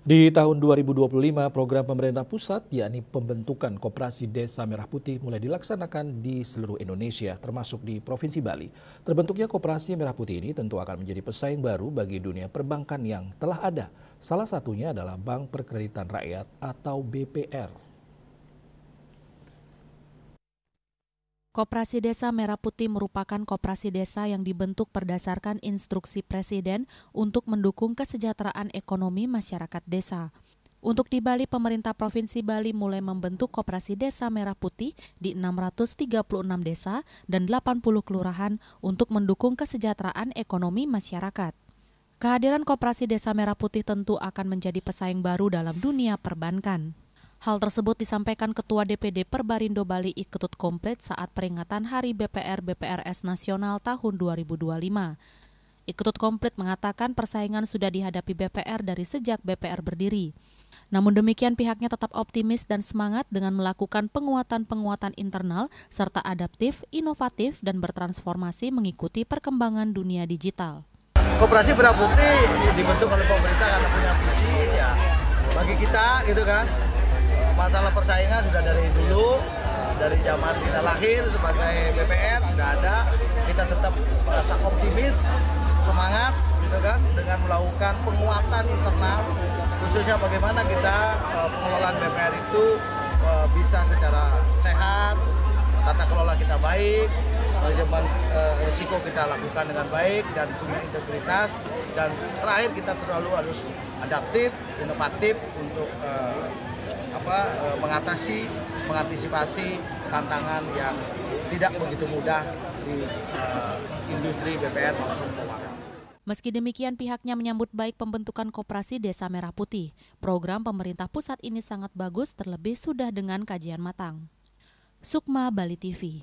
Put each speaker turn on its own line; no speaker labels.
Di tahun 2025, program pemerintah pusat, yakni pembentukan Koperasi Desa Merah Putih mulai dilaksanakan di seluruh Indonesia, termasuk di Provinsi Bali. Terbentuknya Koperasi Merah Putih ini tentu akan menjadi pesaing baru bagi dunia perbankan yang telah ada. Salah satunya adalah Bank Perkreditan Rakyat atau BPR.
Koperasi Desa Merah Putih merupakan koperasi desa yang dibentuk berdasarkan instruksi Presiden untuk mendukung kesejahteraan ekonomi masyarakat desa. Untuk di Bali, pemerintah Provinsi Bali mulai membentuk Koperasi Desa Merah Putih di 636 desa dan 80 kelurahan untuk mendukung kesejahteraan ekonomi masyarakat. Kehadiran Koperasi Desa Merah Putih tentu akan menjadi pesaing baru dalam dunia perbankan. Hal tersebut disampaikan Ketua DPD Perbarindo Bali I Ketut Komplit saat peringatan Hari BPR-BPRS Nasional tahun 2025. I Ketut Komplit mengatakan persaingan sudah dihadapi BPR dari sejak BPR berdiri. Namun demikian pihaknya tetap optimis dan semangat dengan melakukan penguatan-penguatan internal serta adaptif, inovatif, dan bertransformasi mengikuti perkembangan dunia digital.
Koperasi Merah Putih dibentuk oleh pemerintah karena punya visi ya bagi kita gitu kan. Masalah persaingan sudah dari dulu, dari zaman kita lahir sebagai BPR sudah ada. Kita tetap merasa optimis, semangat gitu kan dengan melakukan penguatan internal, khususnya bagaimana kita pengelolaan BPR itu bisa secara sehat, tata kelola kita baik, manajemen risiko kita lakukan dengan baik dan punya integritas, dan terakhir kita terlalu harus adaptif, inovatif untuk mengantisipasi tantangan yang tidak begitu mudah di industri BPR maupun keuangan.
Meski demikian, pihaknya menyambut baik pembentukan Koperasi Desa Merah Putih. Program pemerintah pusat ini sangat bagus, terlebih sudah dengan kajian matang. Sukma, Bali TV.